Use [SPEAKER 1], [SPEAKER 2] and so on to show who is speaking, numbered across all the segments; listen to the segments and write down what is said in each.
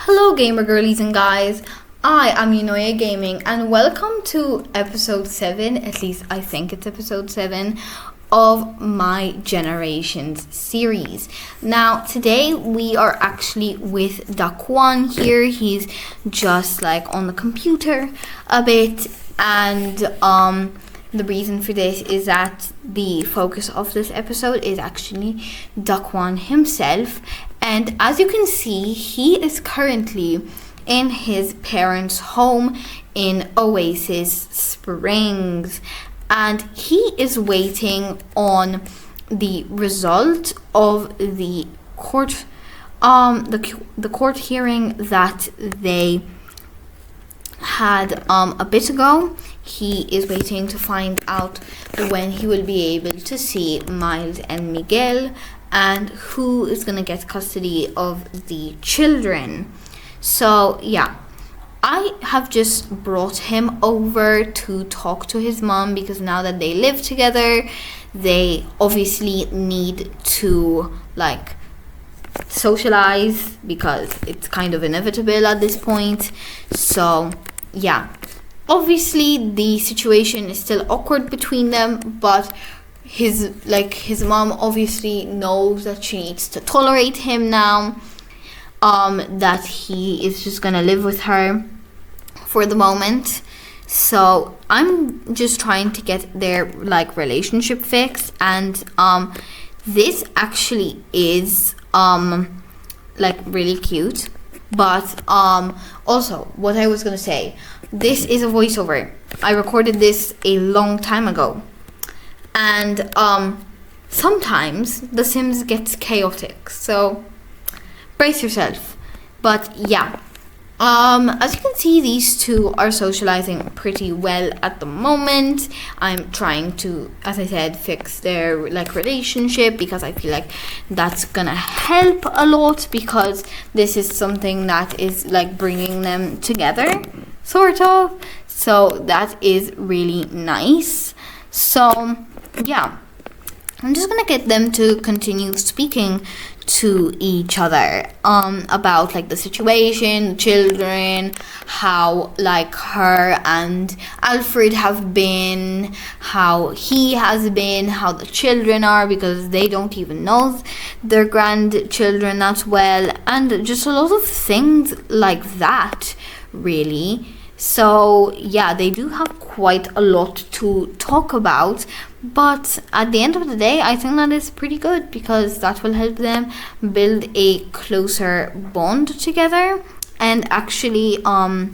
[SPEAKER 1] Hello gamer girlies and guys, I am Unoya Gaming and welcome to episode 7, at least I think it's episode 7 of my Generations series. Now today we are actually with Daquan here. He's just like on the computer a bit, and the reason for this is that the focus of this episode is actually Daquan himself. And as you can see, he is currently in his parents' home in Oasis Springs, and he is waiting on the result of the court the court hearing that they had a bit ago. He is waiting to find out when he will be able to see Miles and Miguel and who is going to get custody of the children. So yeah, I have just brought him over to talk to his mom because now that they live together, they obviously need to like socialize because it's kind of inevitable at this point. So yeah, obviously the situation is still awkward between them, but his mom obviously knows that she needs to tolerate him now, that he is just gonna live with her for the moment. So I'm just trying to get their like relationship fixed, and this actually is like really cute. But also what I was gonna say, this is a voiceover. I recorded this a long time ago, and sometimes The Sims gets chaotic, so brace yourself. But yeah, as you can see, these two are socializing pretty well at the moment. I'm trying to, as I said, fix their like relationship because I feel like that's gonna help a lot, because this is something that is like bringing them together, sort of. So that is really nice. So yeah, I'm just gonna get them to continue speaking to each other about like the situation, children, how like her and Alfred have been, how he has been, how the children are, because they don't even know their grandchildren that well, and just a lot of things like that, really. So yeah, they do have quite a lot to talk about, but at the end of the day, I think that is pretty good because that will help them build a closer bond together. And actually, Daquan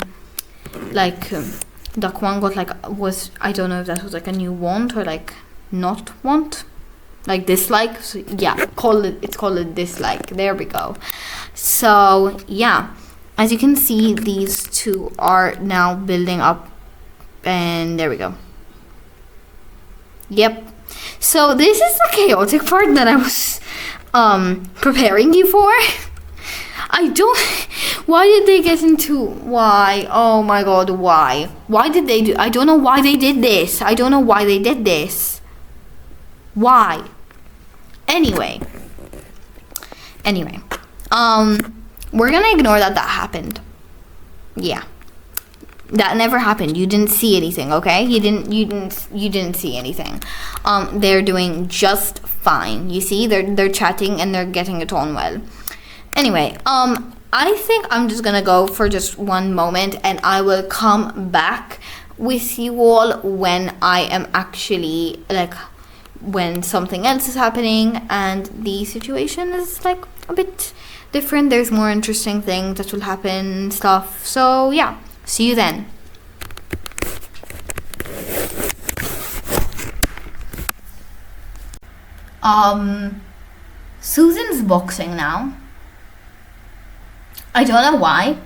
[SPEAKER 1] got I don't know if that was like a new want or like not want, like dislike. So yeah, it's called a dislike. There we go. So yeah, as you can see, these two are now building up, and there we go. Yep. So this is the chaotic part that I was preparing you for. Why did they get into, why? Oh my god, why? Why did they do, I don't know why they did this. I don't know why they did this. Why? Anyway, we're gonna ignore that happened. Yeah, that never happened. You didn't see anything, okay? You didn't see anything. They're doing just fine. You see, they're chatting and they're getting it on well. Anyway, I think I'm just gonna go for just one moment, and I will come back with you all when I am actually like, when something else is happening and the situation is like a bit different. There's more interesting things that will happen and stuff. So yeah, see you then. Susan's boxing now. I don't know why,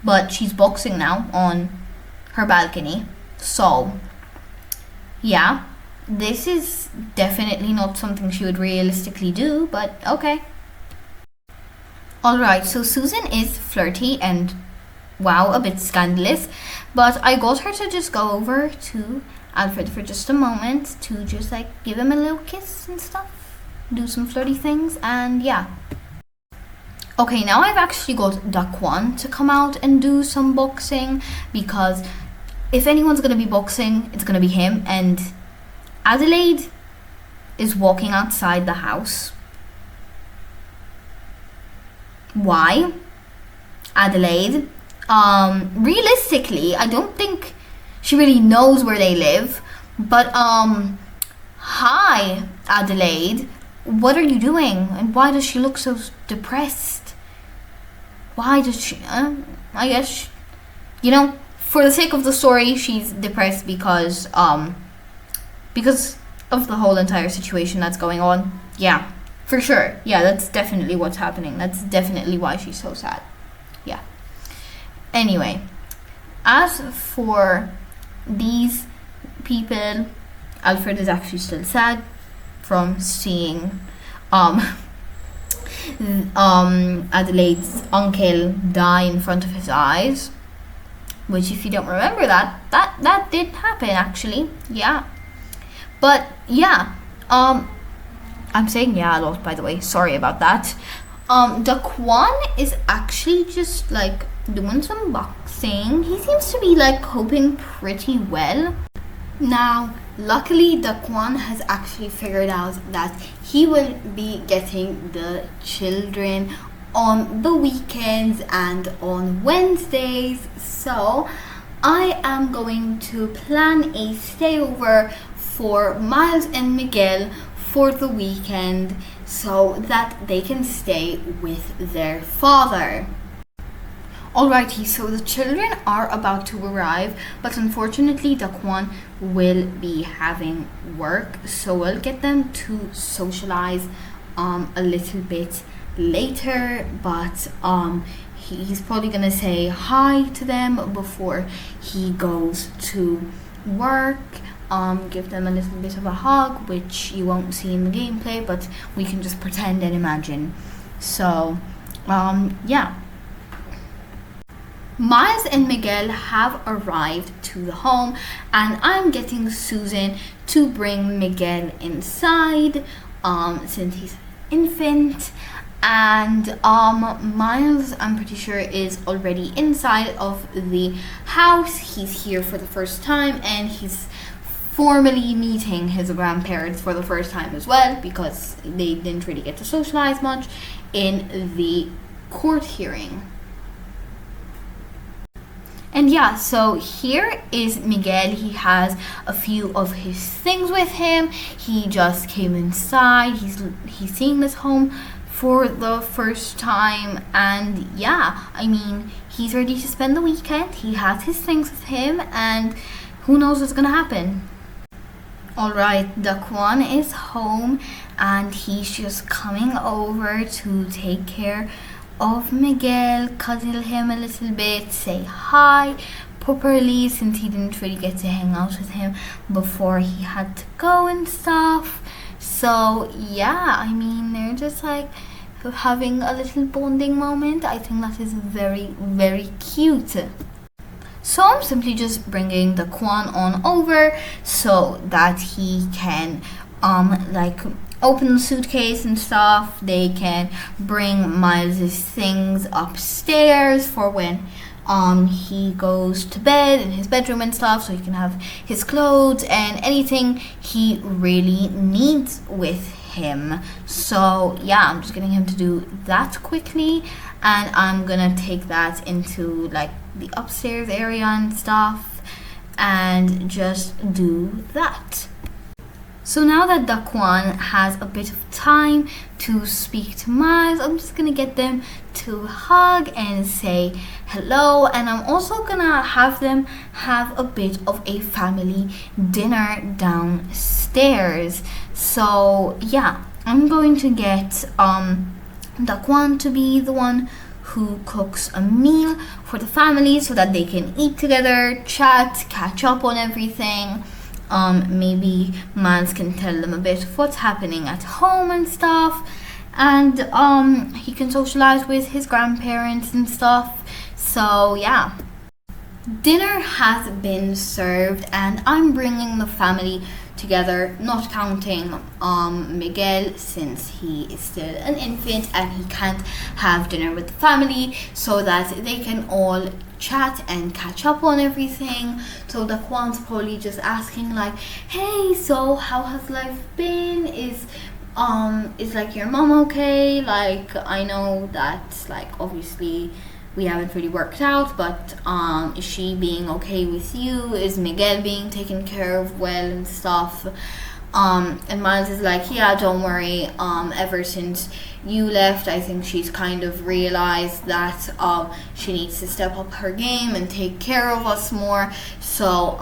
[SPEAKER 1] but she's boxing now on her balcony. So yeah, this is definitely not something she would realistically do, but okay. Alright, so Susan is flirty and wow, a bit scandalous, but I got her to just go over to Alfred for just a moment to just like give him a little kiss and stuff, do some flirty things, and yeah. Okay, now I've actually got Daquan to come out and do some boxing, because if anyone's going to be boxing, it's going to be him. And Adelaide is walking outside the house. Why? Adelaide, realistically, I don't think she really knows where they live. But, hi, Adelaide. What are you doing? And why does she look so depressed? Why does she... I guess, for the sake of the story, she's depressed because of the whole entire situation that's going on. Yeah, for sure. Yeah, that's definitely what's happening. That's definitely why she's so sad. Yeah. Anyway, as for these people, Alfred is actually still sad from seeing Adelaide's uncle die in front of his eyes, which, if you don't remember, that did happen actually. Yeah. But yeah, I'm saying yeah a lot, by the way, sorry about that. Daquan is actually just like doing some boxing. He seems to be like coping pretty well. Now, luckily, Daquan has actually figured out that he will be getting the children on the weekends and on Wednesdays. So I am going to plan a stayover for Miles and Miguel for the weekend so that they can stay with their father. Alrighty, so the children are about to arrive, but unfortunately Daquan will be having work, so we'll get them to socialize a little bit later, but he's probably gonna say hi to them before he goes to work. Give them a little bit of a hug, which you won't see in the gameplay, but we can just pretend and imagine. So yeah. Miles and Miguel have arrived to the home, and I'm getting Susan to bring Miguel inside since he's an infant. And Miles, I'm pretty sure, is already inside of the house. He's here for the first time, and he's formally meeting his grandparents for the first time as well, because they didn't really get to socialize much in the court hearing. And yeah, so here is Miguel. He has a few of his things with him. He just came inside. He's seeing this home for the first time, and yeah, I mean, he's ready to spend the weekend. He has his things with him, and who knows what's gonna happen. Alright, Daquan is home, and he's just coming over to take care of Miguel, cuddle him a little bit, say hi properly, since he didn't really get to hang out with him before he had to go and stuff. So yeah, I mean, they're just like having a little bonding moment. I think that is very, very cute. So I'm simply just bringing Daquan on over so that he can like open the suitcase and stuff. They can bring Miles' things upstairs for when he goes to bed in his bedroom and stuff, so he can have his clothes and anything he really needs with him. So yeah, I'm just getting him to do that quickly, and I'm gonna take that into like the upstairs area and stuff and just do that. So now that Daquan has a bit of time to speak to Miles, I'm just gonna get them to hug and say hello, and I'm also gonna have them have a bit of a family dinner downstairs. So yeah, I'm going to get Daquan to be the one who cooks a meal for the family so that they can eat together, chat, catch up on everything. Maybe Miles can tell them a bit of what's happening at home and stuff, and he can socialize with his grandparents and stuff. So yeah, dinner has been served, and I'm bringing the family together, not counting Miguel, since he is still an infant and he can't have dinner with the family, so that they can all chat and catch up on everything. So Daquan's probably just asking like, hey, so how has life been? Is like your mom okay? Like, I know that like obviously we haven't really worked out, but is she being okay with you? Is Miguel being taken care of well and stuff? And Miles is like, yeah, don't worry, ever since you left, I think she's kind of realized that she needs to step up her game and take care of us more. So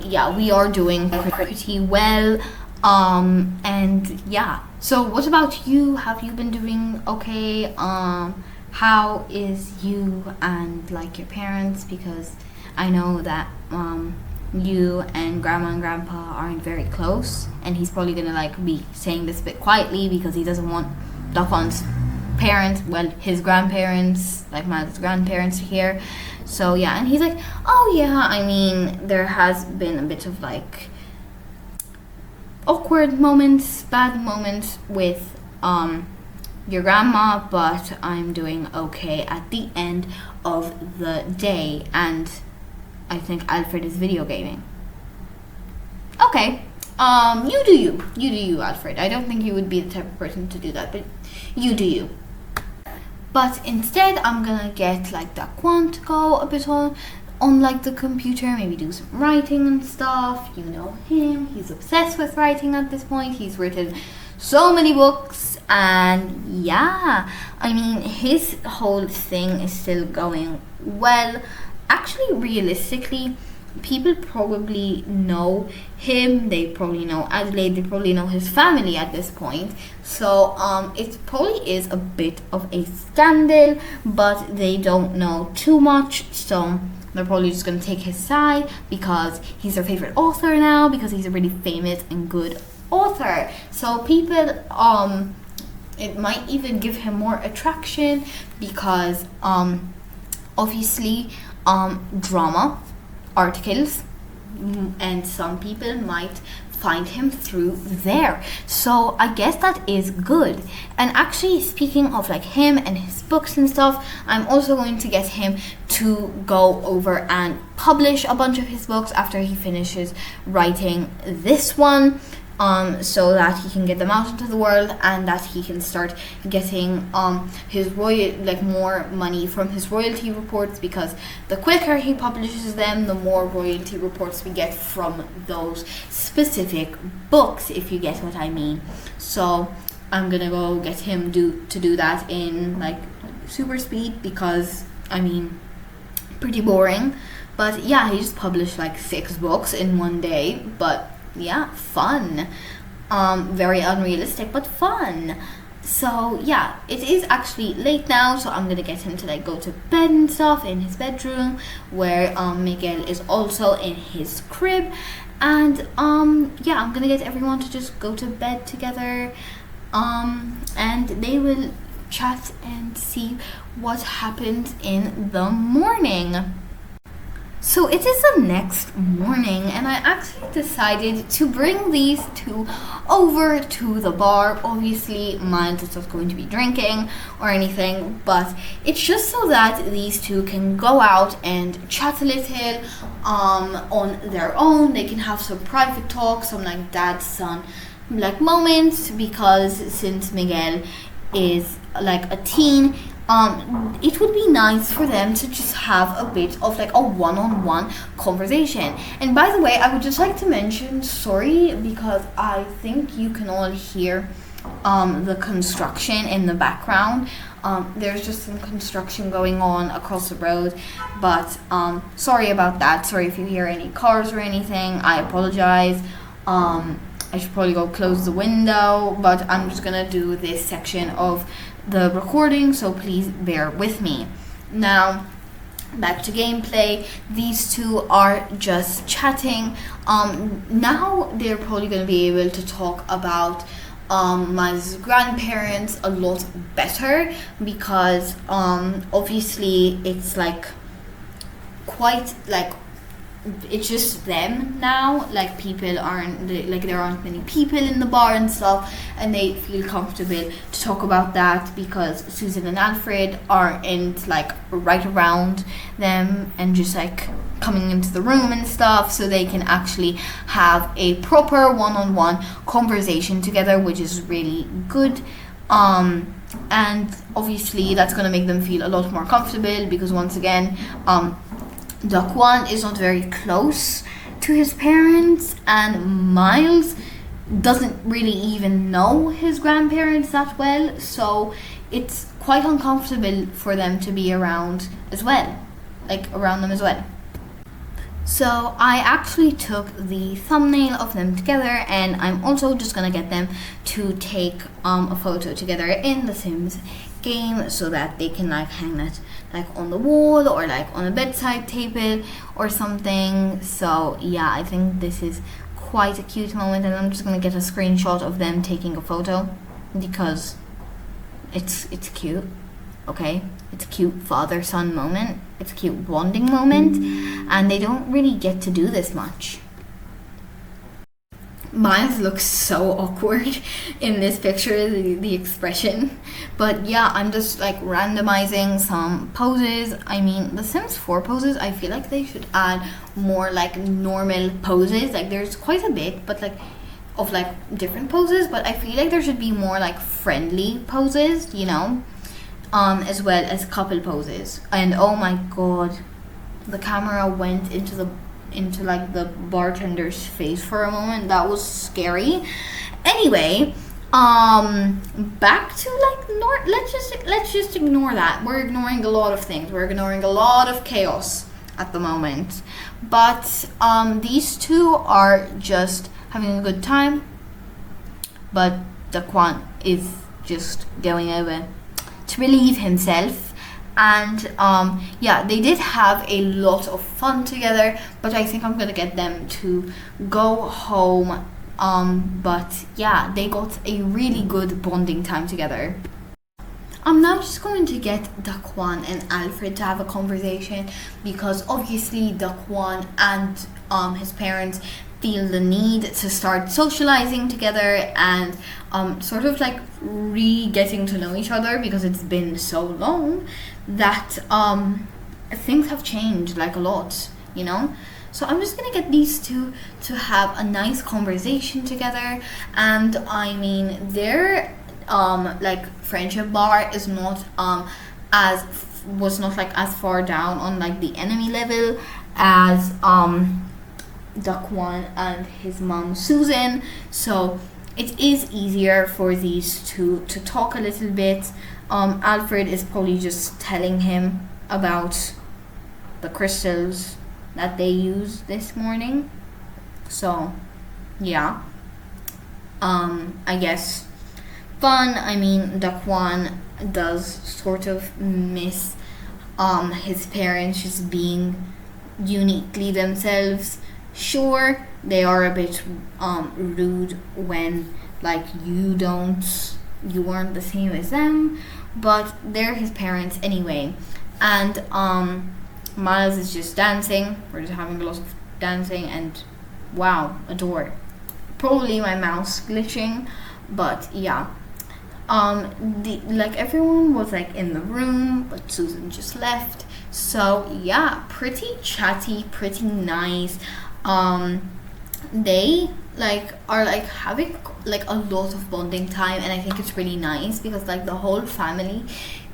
[SPEAKER 1] yeah, we are doing pretty well. And yeah, so what about you? Have you been doing okay? How is you and like your parents? Because I know that you and grandma and grandpa aren't very close, and he's probably gonna like be saying this a bit quietly because he doesn't want Daquan's parents, well, his grandparents, like my grandparents, to hear. So yeah, and he's like, oh yeah, I mean, there has been a bit of like awkward moments, bad moments with your grandma, but I'm doing okay at the end of the day. And I think Alfred is video gaming. Okay, you do you, Alfred. I don't think you would be the type of person to do that, but you do you. But instead, I'm gonna get like Daquan to go a bit on like the computer, maybe do some writing and stuff. You know him, he's obsessed with writing at this point. He's written so many books, and yeah, I mean, his whole thing is still going well. Actually, realistically, people probably know him, they probably know Adelaide, they probably know his family at this point. So it probably is a bit of a scandal, but they don't know too much, so they're probably just going to take his side because he's their favorite author now, because he's a really famous and good author. So people, it might even give him more attraction because obviously drama articles, and some people might find him through there. So I guess that is good. And actually, speaking of like him and his books and stuff, I'm also going to get him to go over and publish a bunch of his books after he finishes writing this one. So that he can get them out into the world, and that he can start getting his more money from his royalty reports, because the quicker he publishes them, the more royalty reports we get from those specific books, if you get what I mean. So I'm gonna go get him to do that in like super speed, because I mean, pretty boring. But yeah, he just published like 6 books in one day, but yeah, fun. Very unrealistic, but fun. So yeah, it is actually late now, so I'm gonna get him to like go to bed and stuff in his bedroom, where Miguel is also in his crib. And yeah, I'm gonna get everyone to just go to bed together, and they will chat and see what happened in the morning. So it is the next morning, and I actually decided to bring these two over to the bar. Obviously, Miles is not going to be drinking or anything, but it's just so that these two can go out and chat a little on their own. They can have some private talk, some like dad son like moments, because since Miguel is like a teen, it would be nice for them to just have a bit of like a one-on-one conversation. And by the way, I would just like to mention, sorry, because I think you can all hear the construction in the background. There's just some construction going on across the road, but sorry about that. Sorry if you hear any cars or anything, I apologize. I should probably go close the window, but I'm just gonna do this section of the recording, so please bear with me. Now, back to gameplay. These two are just chatting. Now they're probably going to be able to talk about my grandparents a lot better, because obviously it's like quite like it's just them now. Like people aren't like there aren't many people in the bar and stuff, and they feel comfortable to talk about that because Susan and Alfred aren't like right around them and just like coming into the room and stuff, so they can actually have a proper one-on-one conversation together, which is really good. And obviously that's going to make them feel a lot more comfortable because once again, Daquan is not very close to his parents, and Miles doesn't really even know his grandparents that well, so it's quite uncomfortable for them to be around as well, like around them as well. So I actually took the thumbnail of them together, and I'm also just gonna get them to take a photo together in the Sims game so that they can like hang it like on the wall or like on a bedside table or something. So yeah, I think this is quite a cute moment, and I'm just gonna get a screenshot of them taking a photo because it's cute. Okay, it's a cute father-son moment. It's a cute bonding moment, and they don't really get to do this much. Miles looks so awkward in this picture, the expression. But yeah, I'm just like randomizing some poses. I mean, the Sims 4 poses, I feel like they should add more like normal poses. Like there's quite a bit, but like of like different poses, but I feel like there should be more like friendly poses, you know? As well as couple poses. And oh my god, the camera went into like the bartender's face for a moment. That was scary. Anyway, back to like let's just ignore that. We're ignoring a lot of things. We're ignoring a lot of chaos at the moment. But these two are just having a good time. But Daquan is just going over to relieve himself, and yeah, they did have a lot of fun together, but I think I'm gonna get them to go home. But yeah, they got a really good bonding time together. I'm now just going to get Daquan and Alfred to have a conversation because obviously Daquan and his parents feel the need to start socializing together and sort of like getting to know each other because it's been so long that things have changed like a lot, you know? So I'm just gonna get these two to have a nice conversation together. And I mean, their like friendship bar is not was not like as far down on like the enemy level as Daquan and his mom Susan, so it is easier for these two to talk a little bit. Alfred is probably just telling him about the crystals that they used this morning. So yeah, I guess fun. I mean, Daquan does sort of miss his parents just being uniquely themselves. Sure, they are a bit rude when like you weren't the same as them, but they're his parents anyway. And Miles is just dancing. We're just having a lot of dancing, and wow, adore. Probably my mouse glitching, but yeah. Like everyone was like in the room, but Susan just left. So yeah, pretty chatty, pretty nice. They like are like having like a lot of bonding time, and I think it's really nice because like the whole family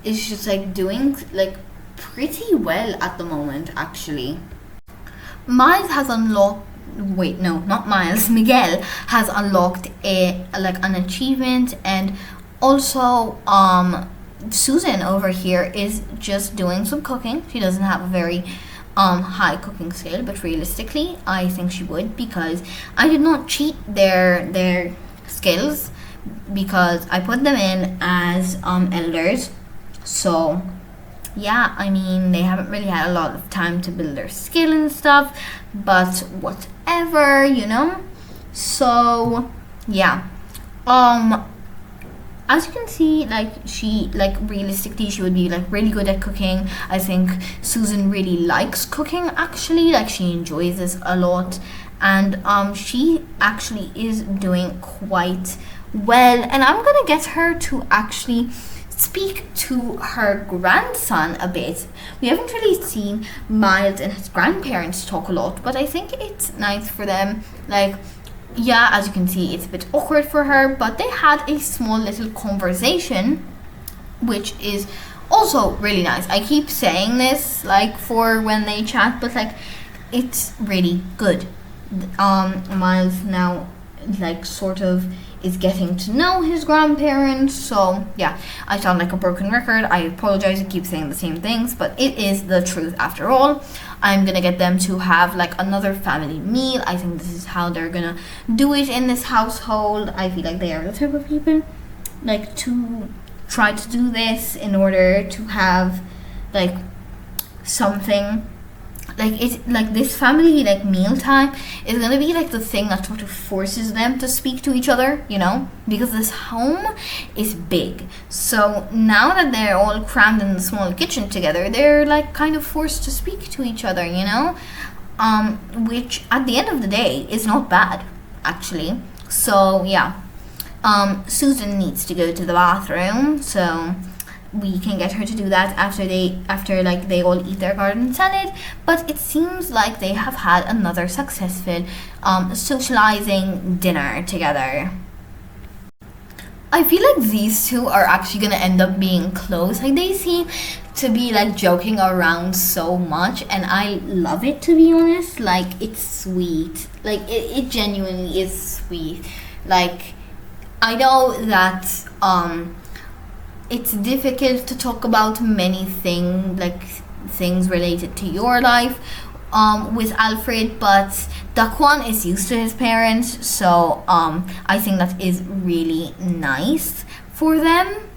[SPEAKER 1] is just like doing like pretty well at the moment actually. Miles has unlocked wait no not Miles Miguel has unlocked an achievement, and also Susan over here is just doing some cooking. She doesn't have a very high cooking skill, but realistically I think she would, because I did not cheat their skills because I put them in as elders. So yeah, I mean, they haven't really had a lot of time to build their skill and stuff, but whatever, you know. So yeah, as you can see, like she, like realistically, she would be like really good at cooking. I think Susan really likes cooking actually, like she enjoys this a lot, and she actually is doing quite well, and I'm gonna get her to actually speak to her grandson a bit. We haven't really seen Miles and his grandparents talk a lot, but I think it's nice for them. Like, yeah, as you can see, it's a bit awkward for her, but they had a small little conversation, which is also really nice. I keep saying this, like, for when they chat, but like, it's really good. Miles now, like, sort of is getting to know his grandparents. So yeah, I sound like a broken record. I apologize, I keep saying the same things, but it is the truth after all. I'm gonna get them to have like another family meal. I think this is how they're gonna do it in this household. I feel like they are the type of people like to try to do this in order to have like something. Like it's like this family like mealtime is gonna be like the thing that sort of forces them to speak to each other, you know, because this home is big. So now that they're all crammed in the small kitchen together, they're like kind of forced to speak to each other, you know, which at the end of the day is not bad actually. So yeah, Susan needs to go to the bathroom, so we can get her to do that after they all eat their garden salad. But it seems like they have had another successful socializing dinner together. I feel like these two are actually gonna end up being close. Like they seem to be like joking around so much, and I love it, to be honest. Like it's sweet. Like it genuinely is sweet. Like I know that it's difficult to talk about many things related to your life with Alfred, but Daquan is used to his parents, so I think that is really nice for them.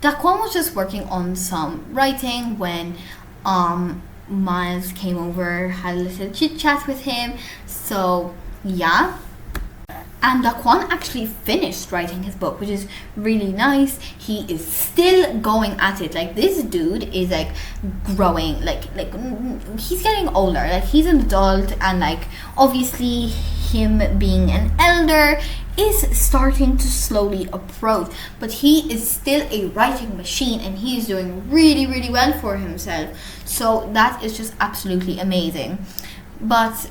[SPEAKER 1] Daquan was just working on some writing when Miles came over, had a little chit chat with him, so yeah. And Daquan actually finished writing his book, which is really nice. He is still going at it. Like this dude is like growing, like he's getting older. Like he's an adult, and like obviously him being an elder is starting to slowly approach. But he is still a writing machine, and he is doing really, really well for himself. So that is just absolutely amazing. But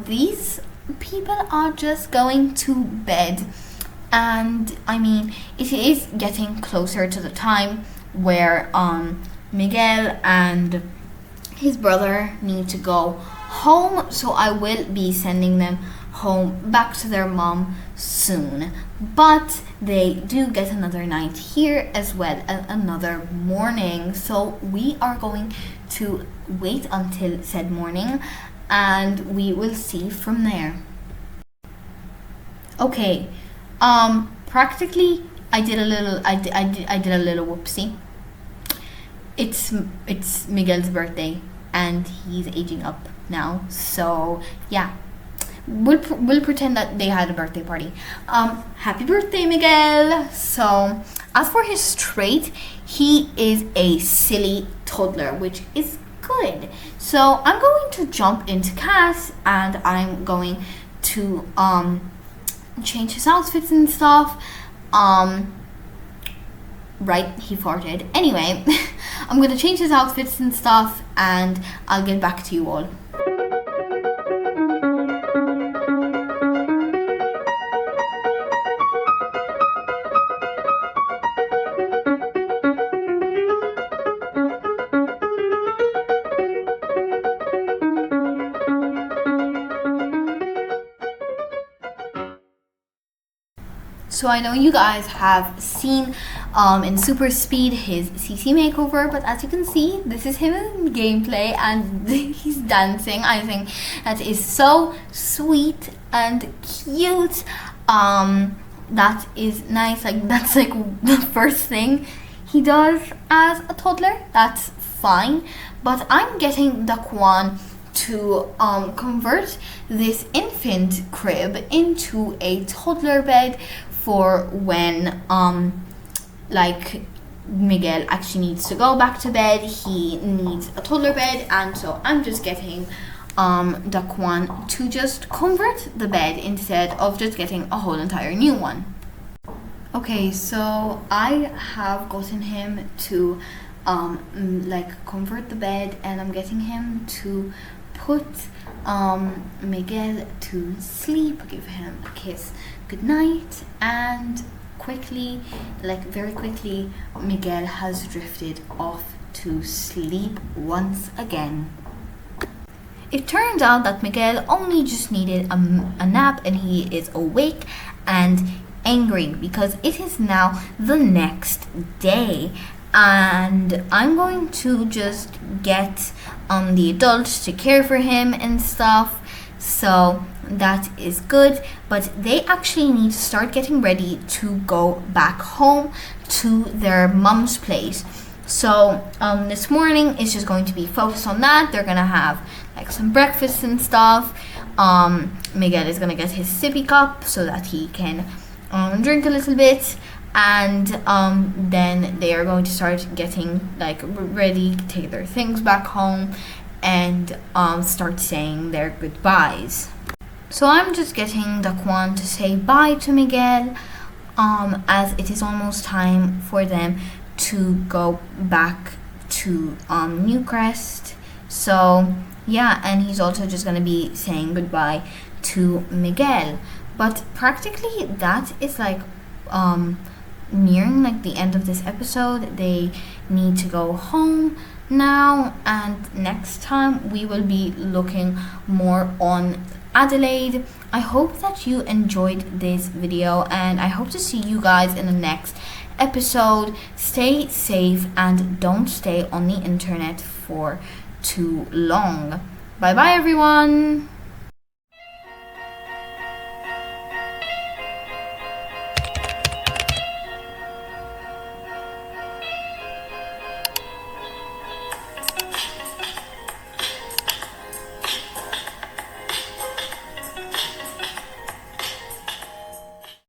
[SPEAKER 1] these people are just going to bed, and I mean it is getting closer to the time where Miguel and his brother need to go home, so I will be sending them home back to their mom soon. But they do get another night here as well as another morning, so we are going to wait until said morning and we will see from there. Okay, practically I did a little whoopsie. It's Miguel's birthday and he's aging up now, so yeah, we'll pretend that they had a birthday party. Happy birthday, Miguel. So as for his trait, he is a silly toddler, which is good. So I'm going to jump into Cass and I'm going to change his outfits and stuff. Right, he farted. Anyway, I'm gonna change his outfits and stuff and I'll get back to you all. So I know you guys have seen in Super Speed his CC makeover, but as you can see, this is him in gameplay and he's dancing. I think that is so sweet and cute. That is nice. Like that's like the first thing he does as a toddler. That's fine, but I'm getting Daquan to convert this infant crib into a toddler bed for when like Miguel actually needs to go back to bed. He needs a toddler bed, and so I'm just getting Daquan to just convert the bed instead of just getting a whole entire new one. Okay, so I have gotten him to like convert the bed, and I'm getting him to put Miguel to sleep, give him a kiss goodnight, and quickly, like very quickly, Miguel has drifted off to sleep once again. It turns out that Miguel only just needed a nap, and he is awake and angry because it is now the next day, and I'm going to just get the adults to care for him and stuff, so that is good. But they actually need to start getting ready to go back home to their mom's place. So this morning is just going to be focused on that. They're gonna have like some breakfast and stuff. Miguel is gonna get his sippy cup so that he can drink a little bit, and then they are going to start getting like ready to take their things back home and start saying their goodbyes. So I'm just getting Daquan to say bye to Miguel, as it is almost time for them to go back to Newcrest. So yeah, and he's also just gonna be saying goodbye to Miguel. But practically that is like nearing like the end of this episode. They need to go home now, and next time we will be looking more on Adelaide. I hope that you enjoyed this video, and I hope to see you guys in the next episode. Stay safe and don't stay on the internet for too long. Bye bye everyone.